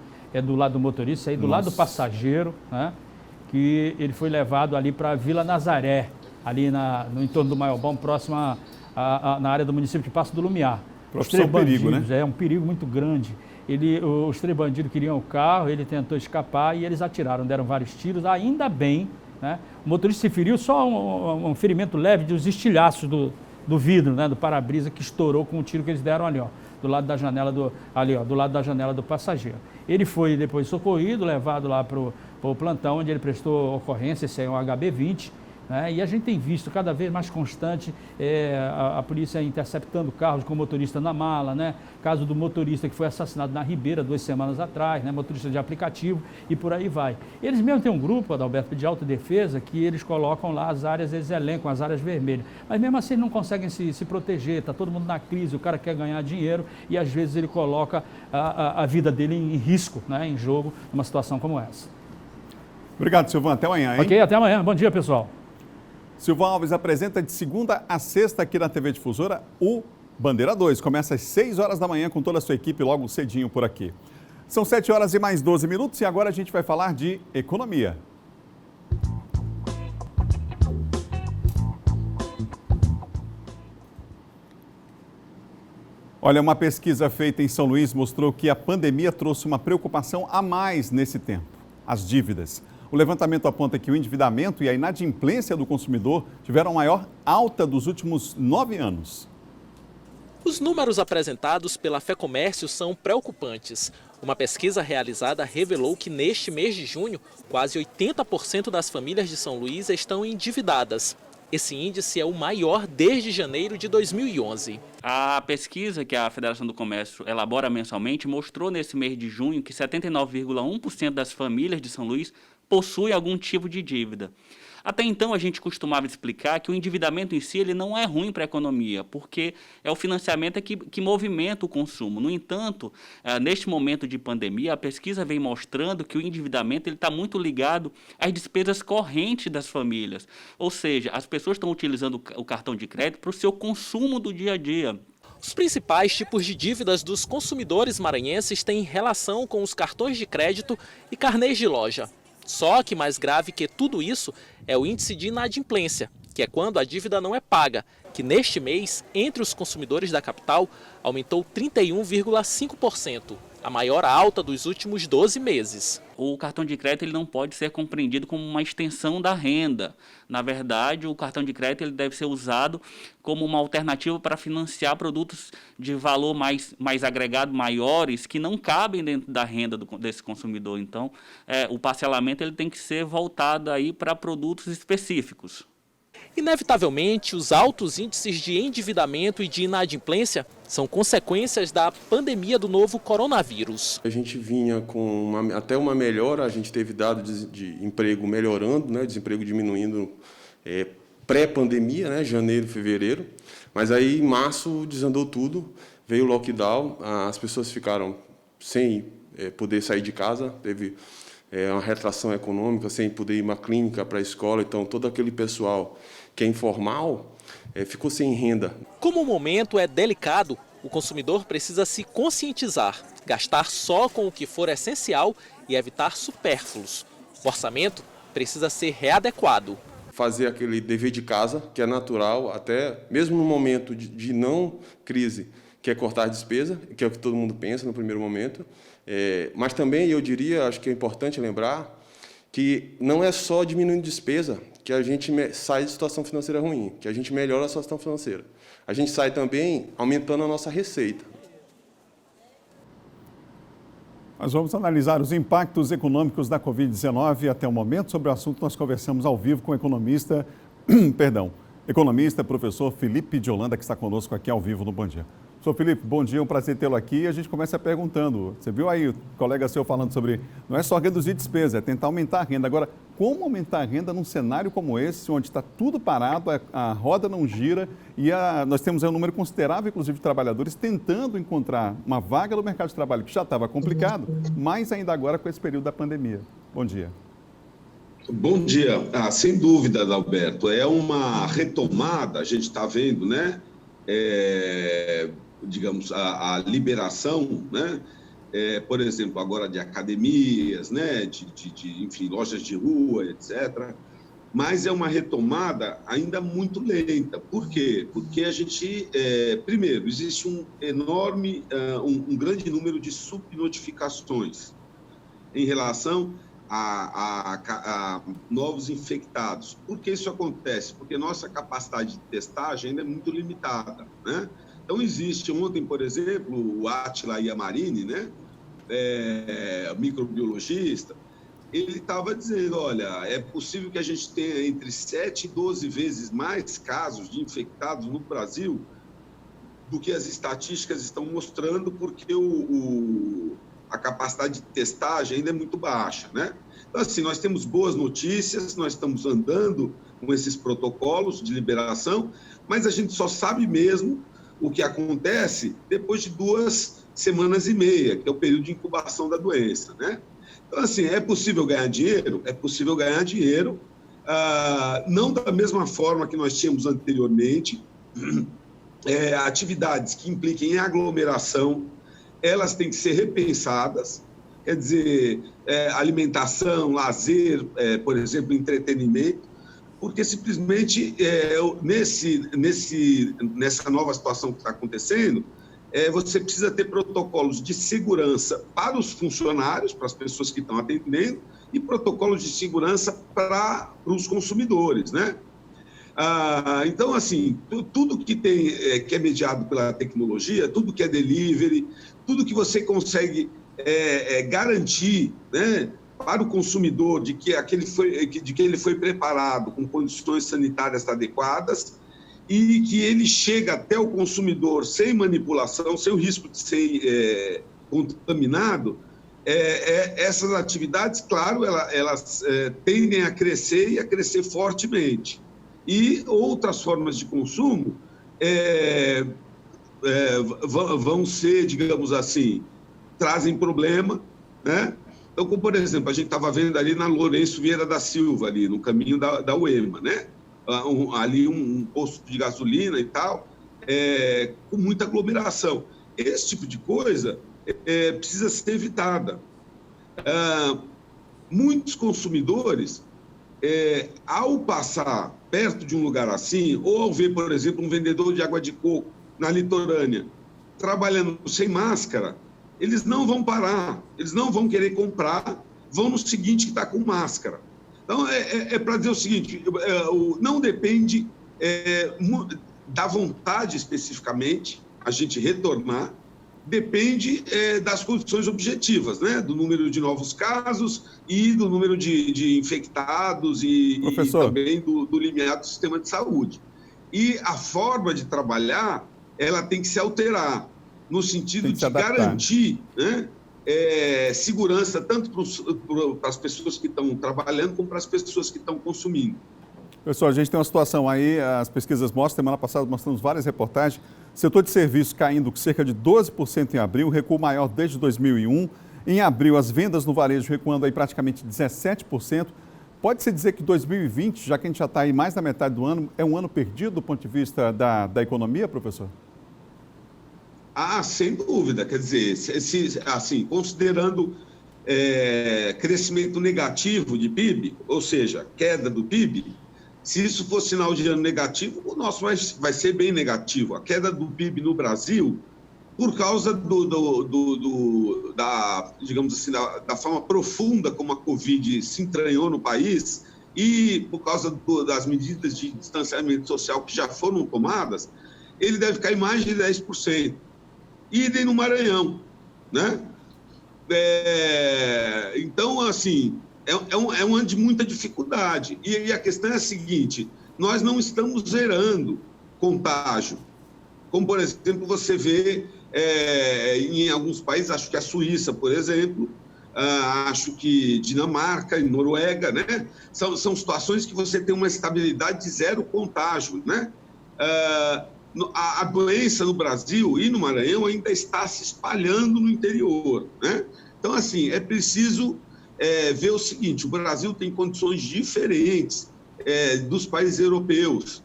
do lado do motorista, aí do lado do passageiro, né, que ele foi levado ali para a Vila Nazaré, ali no entorno do Maiobão, próximo na área do município de Passo do Lumiar. Os três bandidos, perigo, né? É um perigo muito grande. Os três bandidos queriam o carro, ele tentou escapar e eles atiraram, deram vários tiros, ainda bem, né? O motorista se feriu, só um ferimento leve dos estilhaços do vidro, né, do para-brisa, que estourou com o tiro que eles deram ali, ó, do lado da janela do passageiro. Ele foi depois socorrido, levado lá para o plantão, onde ele prestou ocorrência, esse aí é um HB20, né? E a gente tem visto cada vez mais constante a polícia interceptando carros com motorista na mala, né? Caso do motorista que foi assassinado na Ribeira 2 semanas atrás, né? Motorista de aplicativo e por aí vai. Eles mesmo têm um grupo, Adalberto, de autodefesa, que eles colocam lá as áreas, eles elencam as áreas vermelhas. Mas mesmo assim eles não conseguem se proteger, está todo mundo na crise, o cara quer ganhar dinheiro e às vezes ele coloca a vida dele em risco, né? Em jogo, numa situação como essa. Obrigado, Silvão. Até amanhã, hein? Ok, até amanhã. Bom dia, pessoal. Silvão Alves apresenta de segunda a sexta aqui na TV Difusora o Bandeira 2. Começa às 6 horas da manhã com toda a sua equipe logo cedinho por aqui. São 7 horas e mais 12 minutos e agora a gente vai falar de economia. Olha, uma pesquisa feita em São Luís mostrou que a pandemia trouxe uma preocupação a mais nesse tempo: as dívidas. O levantamento aponta que o endividamento e a inadimplência do consumidor tiveram a maior alta dos últimos 9 anos. Os números apresentados pela FEComércio são preocupantes. Uma pesquisa realizada revelou que neste mês de junho, quase 80% das famílias de São Luís estão endividadas. Esse índice é o maior desde janeiro de 2011. A pesquisa que a Federação do Comércio elabora mensalmente mostrou nesse mês de junho que 79,1% das famílias de São Luís possuem algum tipo de dívida. Até então, a gente costumava explicar que o endividamento em si ele não é ruim para a economia, porque é o financiamento que movimenta o consumo. No entanto, neste momento de pandemia, a pesquisa vem mostrando que o endividamento está muito ligado às despesas correntes das famílias. Ou seja, as pessoas estão utilizando o cartão de crédito para o seu consumo do dia a dia. Os principais tipos de dívidas dos consumidores maranhenses têm relação com os cartões de crédito e carnês de loja. Só que mais grave que tudo isso é o índice de inadimplência, que é quando a dívida não é paga, que neste mês, entre os consumidores da capital, aumentou 31,5%, a maior alta dos últimos 12 meses. O cartão de crédito ele não pode ser compreendido como uma extensão da renda. Na verdade, o cartão de crédito ele deve ser usado como uma alternativa para financiar produtos de valor mais agregado, maiores, que não cabem dentro da renda desse consumidor. Então, o parcelamento ele tem que ser voltado aí para produtos específicos. Inevitavelmente, os altos índices de endividamento e de inadimplência são consequências da pandemia do novo coronavírus. A gente vinha com até uma melhora, a gente teve dados de emprego melhorando, né, desemprego diminuindo pré-pandemia, né, janeiro, fevereiro, mas aí em março desandou tudo, veio o lockdown, as pessoas ficaram sem poder sair de casa, teve uma retração econômica, sem poder ir uma clínica para a escola, então todo aquele pessoal que é informal ficou sem renda. Como o momento é delicado, o consumidor precisa se conscientizar, gastar só com o que for essencial e evitar supérfluos. O orçamento precisa ser readequado. Fazer aquele dever de casa, que é natural, até mesmo no momento de não crise, que é cortar a despesa, que é o que todo mundo pensa no primeiro momento. Mas também, eu diria, acho que é importante lembrar, que não é só diminuindo despesa que a gente sai de situação financeira ruim, que a gente melhora a situação financeira. A gente sai também aumentando a nossa receita. Nós vamos analisar os impactos econômicos da Covid-19 até o momento. Sobre o assunto, nós conversamos ao vivo com o economista, professor Felipe de Holanda, que está conosco aqui ao vivo no Bom Dia. Professor Felipe, bom dia, um prazer tê-lo aqui. A gente começa perguntando, você viu aí o colega seu falando sobre, não é só reduzir despesa, é tentar aumentar a renda. Agora, como aumentar a renda num cenário como esse, onde está tudo parado, a roda não gira e nós temos um número considerável, inclusive, de trabalhadores tentando encontrar uma vaga no mercado de trabalho, que já estava complicado, mas ainda agora com esse período da pandemia. Bom dia. Bom dia. Sem dúvida, Adalberto, é uma retomada, a gente está vendo, né? Digamos, a liberação, né? Por exemplo, agora de academias, né? Enfim, lojas de rua, etc. Mas é uma retomada ainda muito lenta. Por quê? Porque a gente, primeiro, existe um grande número de subnotificações em relação a novos infectados. Por que isso acontece? Porque nossa capacidade de testagem ainda é muito limitada, né? Então, existe ontem, por exemplo, o Átila Iamarini, né? Microbiologista, ele estava dizendo, olha, é possível que a gente tenha entre 7 e 12 vezes mais casos de infectados no Brasil do que as estatísticas estão mostrando, porque a capacidade de testagem ainda é muito baixa, né? Então, assim, nós temos boas notícias, nós estamos andando com esses protocolos de liberação, mas a gente só sabe mesmo o que acontece depois de 2 semanas e meia, que é o período de incubação da doença, né? Então, assim, é possível ganhar dinheiro? É possível ganhar dinheiro, não da mesma forma que nós tínhamos anteriormente. Atividades que impliquem em aglomeração, elas têm que ser repensadas, quer dizer, alimentação, lazer, por exemplo, entretenimento, porque simplesmente nessa nova situação que está acontecendo, você precisa ter protocolos de segurança para os funcionários, para as pessoas que estão atendendo, e protocolos de segurança para os consumidores, né? Então, assim, tudo que que é mediado pela tecnologia, tudo que é delivery, tudo que você consegue garantir, né, para o consumidor de que ele foi preparado com condições sanitárias adequadas e que ele chega até o consumidor sem manipulação, sem o risco de ser contaminado, essas atividades, claro, elas tendem a crescer e a crescer fortemente. E outras formas de consumo vão ser, digamos assim, trazem problema, né? Então, como, por exemplo, a gente estava vendo ali na Lourenço Vieira da Silva, ali no caminho da UEMA, né? Ali um posto de gasolina e tal, com muita aglomeração. Esse tipo de coisa precisa ser evitada. Muitos consumidores, ao passar perto de um lugar assim, ou ao ver, por exemplo, um vendedor de água de coco na litorânea, trabalhando sem máscara, eles não vão parar, eles não vão querer comprar, vão no seguinte que está com máscara. Então, para dizer o seguinte, não depende da vontade especificamente, a gente retornar, depende das condições objetivas, né? Do número de novos casos e do número de infectados e também do limiar do sistema de saúde. E a forma de trabalhar, ela tem que se alterar, no sentido de garantir, né, segurança tanto para as pessoas que estão trabalhando como para as pessoas que estão consumindo. Pessoal, a gente tem uma situação aí, as pesquisas mostram, semana passada mostramos várias reportagens, setor de serviços caindo cerca de 12% em abril, recuo maior desde 2001. Em abril, as vendas no varejo recuando aí praticamente 17%. Pode-se dizer que 2020, já que a gente já está aí mais da metade do ano, é um ano perdido do ponto de vista da economia, professor? Sem dúvida. Quer dizer, assim, considerando crescimento negativo de PIB, ou seja, queda do PIB, se isso for sinal de ano negativo, o nosso vai ser bem negativo. A queda do PIB no Brasil, por causa digamos assim, da forma profunda como a Covid se entranhou no país e por causa das medidas de distanciamento social que já foram tomadas, ele deve cair mais de 10%. Idem no Maranhão, né? Então, assim, é um ano de muita dificuldade. E a questão é a seguinte, nós não estamos zerando contágio. Como, por exemplo, você vê em alguns países, acho que a Suíça, por exemplo, acho que Dinamarca e Noruega, né? São situações que você tem uma estabilidade de zero contágio, né? A doença no Brasil e no Maranhão ainda está se espalhando no interior, né? Então, assim, é preciso ver o seguinte, o Brasil tem condições diferentes dos países europeus,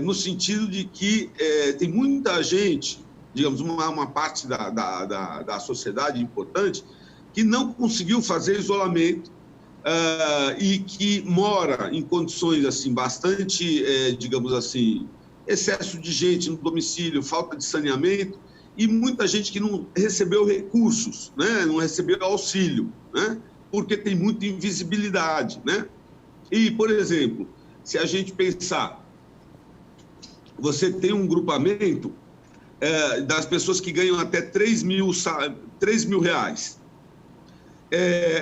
no sentido de que tem muita gente, digamos, uma parte da sociedade importante, que não conseguiu fazer isolamento e que mora em condições, assim, bastante, digamos assim, excesso de gente no domicílio, falta de saneamento e muita gente que não recebeu recursos, né? Não recebeu auxílio, né? Porque tem muita invisibilidade, né? E, por exemplo, se a gente pensar, você tem um grupamento das pessoas que ganham até 3 mil reais.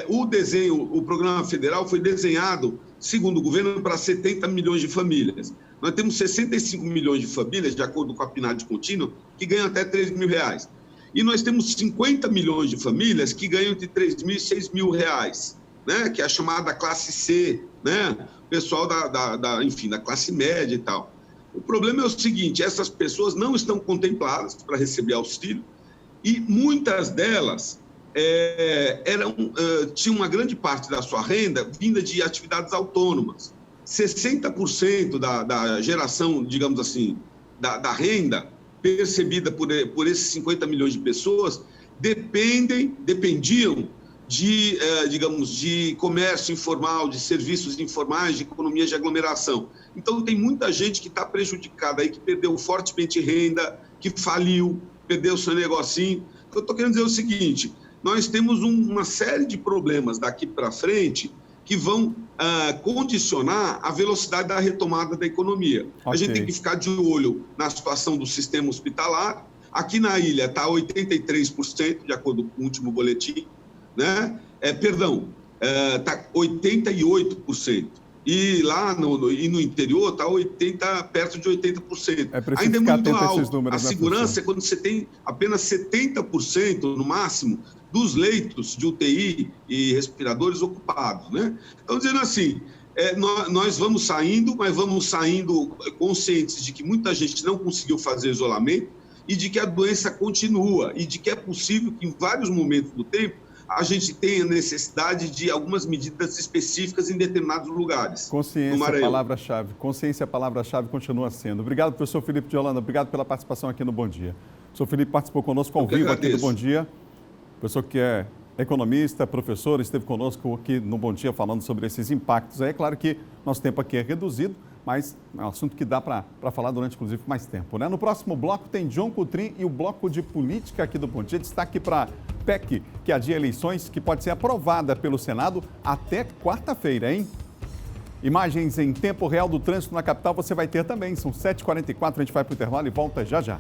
o programa federal foi desenhado, segundo o governo, para 70 milhões de famílias. Nós temos 65 milhões de famílias, de acordo com a PNAD contínua, que ganham até R$3 mil. E nós temos 50 milhões de famílias que ganham entre R$3 mil e R$6 mil, né? Que é a chamada classe C, né? Pessoal da classe média e tal. O problema é o seguinte, essas pessoas não estão contempladas para receber auxílio e muitas delas tinham uma grande parte da sua renda vinda de atividades autônomas. 60% da geração, digamos assim, da renda percebida por esses 50 milhões de pessoas dependiam de comércio informal, de serviços informais, de economia de aglomeração. Então, tem muita gente que está prejudicada aí, que perdeu fortemente renda, que faliu, perdeu seu negocinho. Eu estou querendo dizer o seguinte, nós temos uma série de problemas daqui para frente que vão condicionar a velocidade da retomada da economia. Okay. A gente tem que ficar de olho na situação do sistema hospitalar. Aqui na ilha está 83%, de acordo com o último boletim, né? Está 88%. E lá no interior está perto de 80%. Ainda é muito alto. A segurança é quando você tem apenas 70%, no máximo, dos leitos de UTI e respiradores ocupados, né? Então, dizendo assim, nós vamos saindo, mas vamos saindo conscientes de que muita gente não conseguiu fazer isolamento e de que a doença continua e de que é possível que em vários momentos do tempo a gente tenha necessidade de algumas medidas específicas em determinados lugares. Consciência é a palavra-chave. Consciência é a palavra-chave, continua sendo. Obrigado, professor Felipe de Holanda. Obrigado pela participação aqui no Bom Dia. O professor Felipe participou conosco ao vivo aqui no Bom Dia. Professor que é economista, professor, esteve conosco aqui no Bom Dia falando sobre esses impactos. É claro que nosso tempo aqui é reduzido, mas é um assunto que dá para falar durante, inclusive, mais tempo, né? No próximo bloco tem John Coutrin e o bloco de política aqui do Bom Dia. Destaque para PEC, que adia eleições, que pode ser aprovada pelo Senado até quarta-feira, hein? Imagens em tempo real do trânsito na capital você vai ter também. São 7h44, a gente vai para o intervalo e volta já já.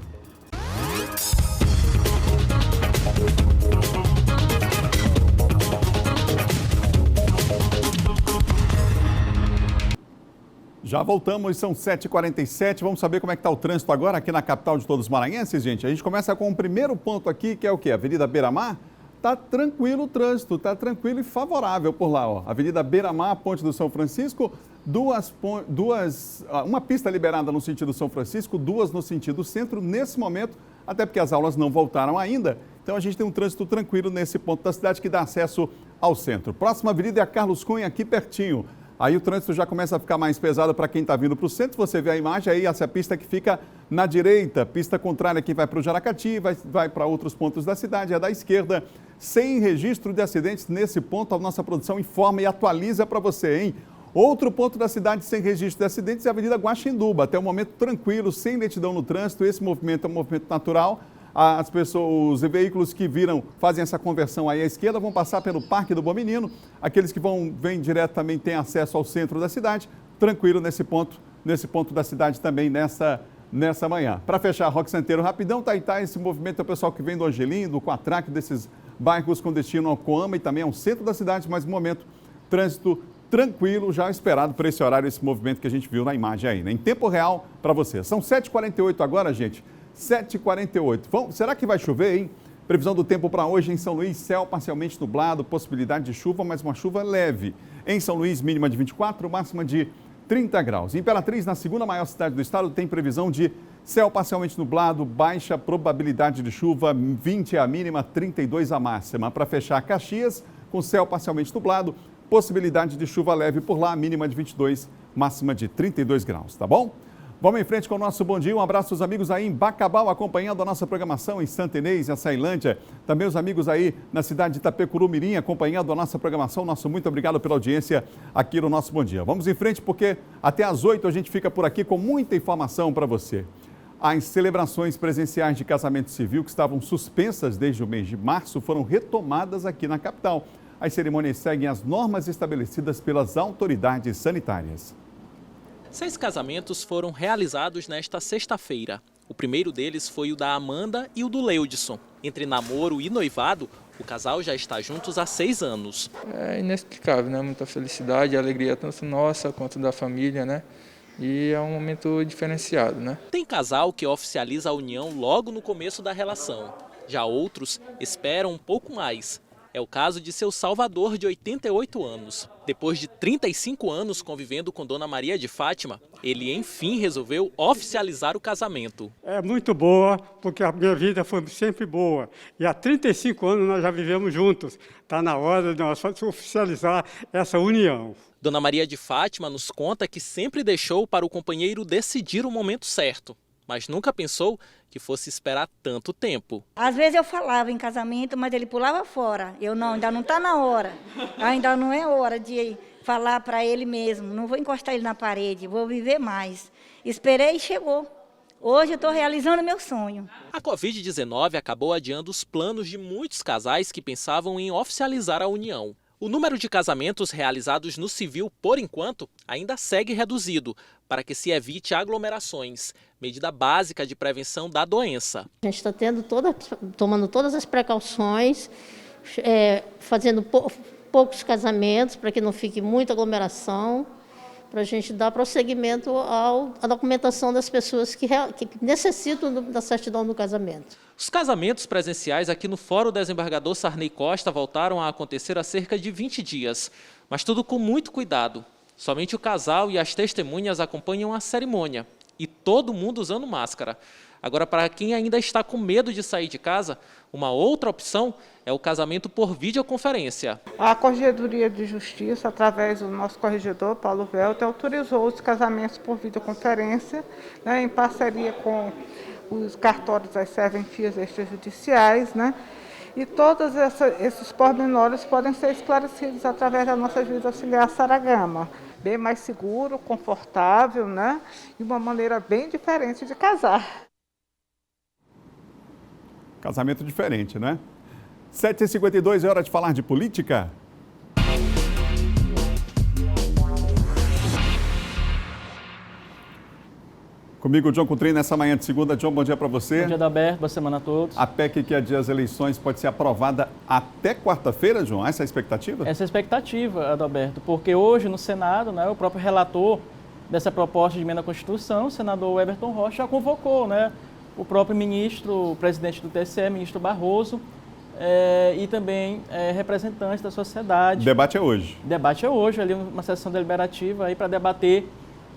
Já voltamos, são 7h47, vamos saber como é que está o trânsito agora aqui na capital de todos os maranhenses, gente. A gente começa com o primeiro ponto aqui, que é o quê? Avenida Beira-Mar. Está tranquilo o trânsito, está tranquilo e favorável por lá, ó. Avenida Beira-Mar, Ponte do São Francisco, uma pista liberada no sentido São Francisco, duas no sentido centro, nesse momento, até porque as aulas não voltaram ainda, então a gente tem um trânsito tranquilo nesse ponto da cidade que dá acesso ao centro. Próxima avenida é a Carlos Cunha, aqui pertinho. Aí o trânsito já começa a ficar mais pesado para quem está vindo para o centro. Você vê a imagem aí, essa pista que fica na direita, pista contrária que vai para o Jaracati, vai para outros pontos da cidade, é da esquerda. Sem registro de acidentes nesse ponto, a nossa produção informa e atualiza para você, hein? Outro ponto da cidade sem registro de acidentes é a Avenida Guaxinduba. Até o momento tranquilo, sem lentidão no trânsito. Esse movimento é um movimento natural. As pessoas, os veículos que fazem essa conversão aí à esquerda vão passar pelo Parque do Bom Menino. Aqueles que vêm direto também têm acesso ao centro da cidade. Tranquilo nesse ponto da cidade também nessa manhã. Para fechar, Roque Santeiro, rapidão, Taitá, esse movimento é o pessoal que vem do Angelim, do Quatraque, desses bairros com destino ao Coama e também ao centro da cidade, mas no momento, trânsito tranquilo, já esperado por esse horário, esse movimento que a gente viu na imagem aí, né? Em tempo real para você. São 7h48 agora, gente. 7h48. Será que vai chover, hein? Previsão do tempo para hoje em São Luís, céu parcialmente nublado, possibilidade de chuva, mas uma chuva leve. Em São Luís, mínima de 24, máxima de 30 graus. Imperatriz, na segunda maior cidade do estado, tem previsão de céu parcialmente nublado, baixa probabilidade de chuva, 20 a mínima, 32 a máxima. Para fechar, Caxias, com céu parcialmente nublado, possibilidade de chuva leve por lá, mínima de 22, máxima de 32 graus, tá bom? Vamos em frente com o nosso Bom Dia. Um abraço aos amigos aí em Bacabal, acompanhando a nossa programação em Santa Inês, em Açailândia. Também os amigos aí na cidade de Itapecuru-Mirim, acompanhando a nossa programação. Nosso muito obrigado pela audiência aqui no nosso Bom Dia. Vamos em frente porque até às 8 a gente fica por aqui com muita informação para você. As celebrações presenciais de casamento civil que estavam suspensas desde o mês de março foram retomadas aqui na capital. As cerimônias seguem as normas estabelecidas pelas autoridades sanitárias. 6 casamentos foram realizados nesta sexta-feira. O primeiro deles foi o da Amanda e o do Leudson. Entre namoro e noivado, O casal já está juntos há 6 anos. É inexplicável, né? Muita felicidade, alegria tanto nossa quanto da família, né? E é um momento diferenciado, né? Tem casal que oficializa a união logo no começo da relação. Já outros esperam um pouco mais. É o caso de seu Salvador, de 88 anos. Depois de 35 anos convivendo com Dona Maria de Fátima, ele enfim resolveu oficializar o casamento. É muito boa, porque a minha vida foi sempre boa. E há 35 anos nós já vivemos juntos. Está na hora de nós oficializar essa união. Dona Maria de Fátima nos conta que sempre deixou para o companheiro decidir o momento certo, mas nunca pensou que fosse esperar tanto tempo. Às vezes eu falava em casamento, mas ele pulava fora. Eu não, ainda não está na hora. Ainda não é hora de falar para ele mesmo. Não vou encostar ele na parede, vou viver mais. Esperei e chegou. Hoje eu estou realizando meu sonho. A Covid-19 acabou adiando os planos de muitos casais que pensavam em oficializar a união. O número de casamentos realizados no civil, por enquanto, ainda segue reduzido, para que se evite aglomerações, medida básica de prevenção da doença. A gente está tomando todas as precauções, fazendo poucos casamentos para que não fique muita aglomeração, para a gente dar prosseguimento à documentação das pessoas que necessitam da certidão do casamento. Os casamentos presenciais aqui no Fórum Desembargador Sarney Costa voltaram a acontecer há cerca de 20 dias, mas tudo com muito cuidado. Somente o casal e as testemunhas acompanham a cerimônia e todo mundo usando máscara. Agora, para quem ainda está com medo de sair de casa, uma outra opção é o casamento por videoconferência. A Corregedoria de Justiça, através do nosso corregedor, Paulo Velter, autorizou os casamentos por videoconferência, né, em parceria com os cartórios das serventias extrajudiciais, né? E todos esses pormenores podem ser esclarecidos através da nossa juíza auxiliar Sara Gama. Bem mais seguro, confortável, né? E uma maneira bem diferente de casar. Casamento diferente, né? 7h52, é hora de falar de política? Comigo, o John Coutrin, nessa manhã de segunda. John, bom dia para você. Bom dia, Adalberto. Boa semana a todos. A PEC que adia as eleições pode ser aprovada até quarta-feira, John? Essa é a expectativa? Essa é a expectativa, Adalberto, porque hoje no Senado, né, o próprio relator dessa proposta de emenda à Constituição, o senador Everton Rocha, já convocou, né, o próprio ministro, o presidente do TSE, ministro Barroso, e também representantes da sociedade. O debate é hoje. O debate é hoje, ali uma sessão deliberativa aí para debater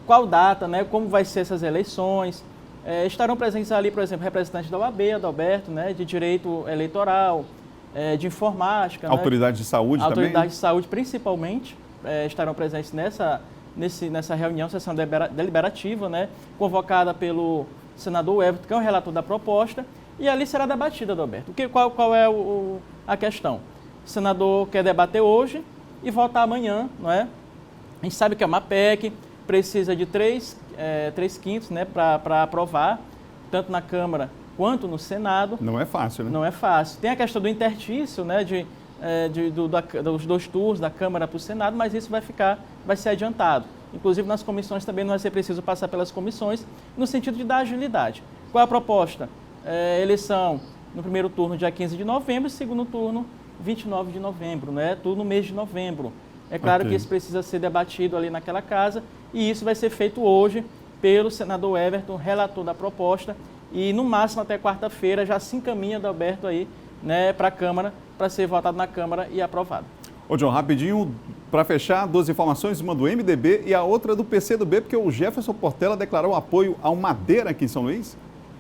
qual data, né, como vai ser essas eleições. Estarão presentes ali, por exemplo, representantes da OAB, Adalberto, né, de direito eleitoral, de informática. Autoridade de saúde também? Autoridade de saúde, principalmente, estarão presentes nessa reunião, sessão deliberativa, né, convocada pelo senador Everton, que é o relator da proposta, e ali será debatida, Adalberto. Qual é a questão? O senador quer debater hoje e votar amanhã, não é? A gente sabe que é uma PEC, precisa de 3/5, né, para aprovar, tanto na Câmara quanto no Senado. Não é fácil, né? Não é fácil. Tem a questão do interstício, né, dos 2 turnos da Câmara para o Senado, mas isso vai ser adiantado. Inclusive, nas comissões também não vai ser preciso passar pelas comissões, no sentido de dar agilidade. Qual é a proposta? Eleição no primeiro turno, dia 15 de novembro, e segundo turno, 29 de novembro, né? Tudo no mês de novembro. É claro que isso precisa ser debatido ali naquela casa, e isso vai ser feito hoje pelo senador Everton, relator da proposta, e no máximo até quarta-feira já se encaminha, Adalberto, aí, né, para a Câmara, para ser votado na Câmara e aprovado. Ô, John, rapidinho, para fechar, 2 informações, uma do MDB e a outra do PCdoB, porque o Jefferson Portela declarou apoio ao Madeira aqui em São Luís.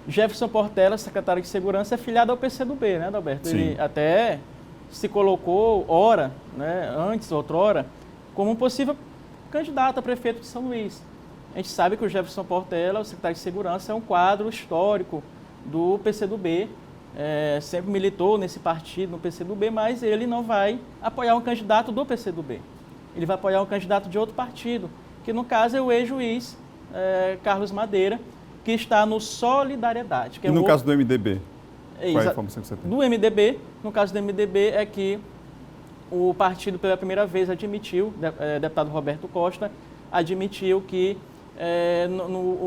Jefferson Portela, secretário de Segurança, é filiado ao PCdoB, né, Adalberto? Sim. Ele até se colocou, outrora, como um possível candidato a prefeito de São Luís. A gente sabe que o Jefferson Portela, o secretário de Segurança, é um quadro histórico do PCdoB, sempre militou nesse partido, no PCdoB, mas ele não vai apoiar um candidato do PCdoB. Ele vai apoiar um candidato de outro partido, que no caso é o ex-juiz Carlos Madeira, que está no Solidariedade. Que e no caso do MDB? Qual é a informação que você tem? Do MDB, no caso do MDB, é que o partido pela primeira vez admitiu, deputado Roberto Costa, admitiu que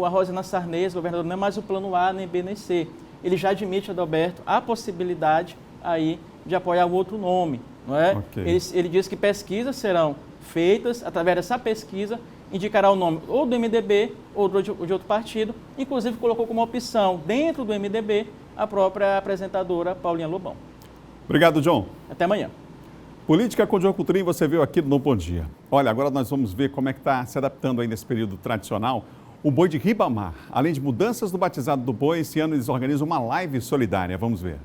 a Rosana Sarnez, governador, não é mais o plano A, nem B, nem C. Ele já admite, Adalberto, a possibilidade aí de apoiar o outro nome, não é? Okay. Ele diz que pesquisas serão feitas, através dessa pesquisa, indicará o nome ou do MDB ou de outro partido, inclusive colocou como opção, dentro do MDB, a própria apresentadora Paulinha Lobão. Obrigado, John. Até amanhã. Política com John Coutrinho, você viu aqui no Bom Dia. Olha, agora nós vamos ver como é que está se adaptando aí nesse período tradicional o boi de Ribamar. Além de mudanças no batizado do boi, esse ano eles organizam uma live solidária. Vamos ver.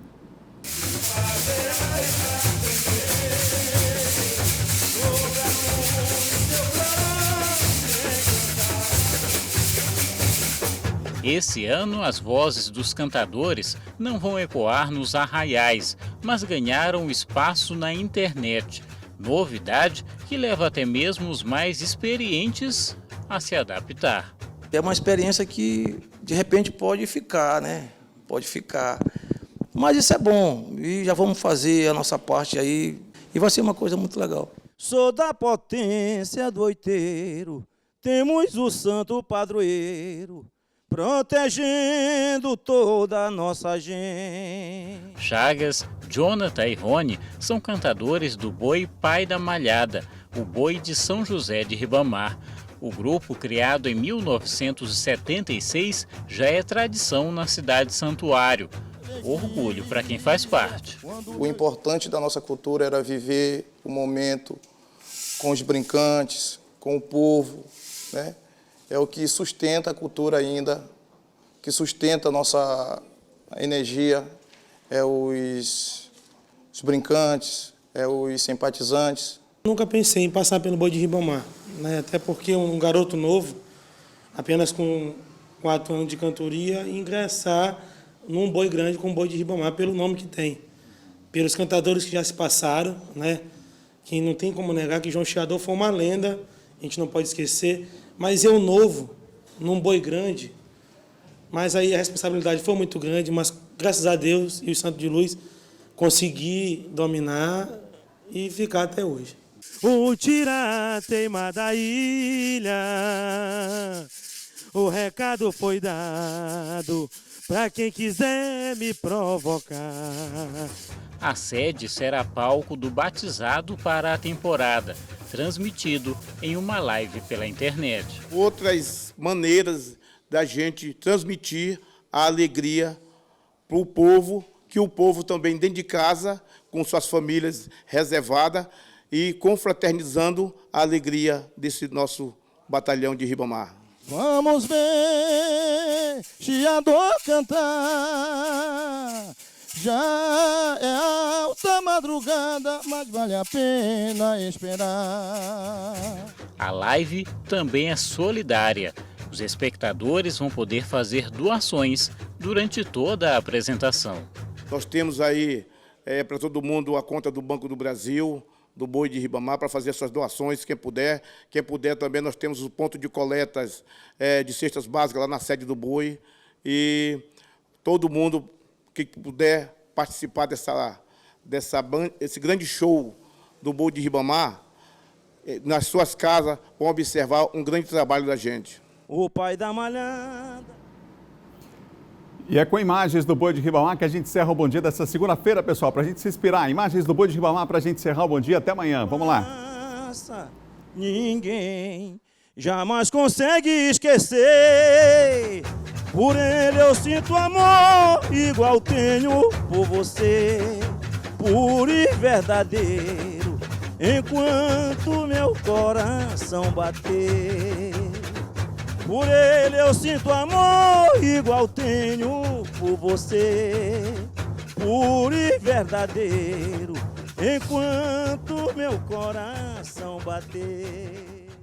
Esse ano, as vozes dos cantadores não vão ecoar nos arraiais, mas ganharam espaço na internet. Novidade que leva até mesmo os mais experientes a se adaptar. É uma experiência que, de repente, pode ficar, né? Pode ficar. Mas isso é bom, e já vamos fazer a nossa parte aí, e vai ser uma coisa muito legal. Sou da potência do oiteiro, temos o santo padroeiro, protegendo toda a nossa gente. Chagas, Jonathan e Rony são cantadores do Boi Pai da Malhada, o boi de São José de Ribamar. O grupo, criado em 1976, já é tradição na cidade santuário. Orgulho para quem faz parte. O importante da nossa cultura era viver o momento com os brincantes, com o povo, né? É o que sustenta a cultura ainda, que sustenta a nossa energia, é os brincantes, é os simpatizantes. Nunca pensei em passar pelo Boi de Ribamar, né? Até porque um garoto novo, apenas com 4 anos de cantoria, ingressar num boi grande com o Boi de Ribamar, pelo nome que tem. Pelos cantadores que já se passaram, né? Que não tem como negar que João Chiador foi uma lenda, a gente não pode esquecer. Mas eu novo, num boi grande, mas aí a responsabilidade foi muito grande, mas graças a Deus e o Santo de Luz consegui dominar e ficar até hoje. O tirateima da ilha, o recado foi dado para quem quiser me provocar. A sede será palco do batizado para a temporada, transmitido em uma live pela internet. Outras maneiras da gente transmitir a alegria para o povo, que o povo também dentro de casa, com suas famílias reservadas e confraternizando a alegria desse nosso batalhão de Ribamar. Vamos ver Chiador cantar. Já é alta madrugada, mas vale a pena esperar. A live também é solidária. Os espectadores vão poder fazer doações durante toda a apresentação. Nós temos aí para todo mundo a conta do Banco do Brasil, do Boi de Ribamar, para fazer suas doações, quem puder. Quem puder também, nós temos o ponto de coletas de cestas básicas lá na sede do Boi. E todo mundo que puder participar desse grande show do Boi de Ribamar, nas suas casas, vão observar um grande trabalho da gente. O pai da malhada. E é com imagens do Boi de Ribamar que a gente encerra o Bom Dia dessa segunda-feira, pessoal, para a gente se inspirar. Imagens do Boi de Ribamar para a gente encerrar o Bom Dia. Até amanhã. Vamos lá. Ninguém jamais consegue esquecer. Por ele eu sinto amor, igual tenho por você, puro e verdadeiro, enquanto meu coração bater. Por ele eu sinto amor, igual tenho por você, puro e verdadeiro, enquanto meu coração bater.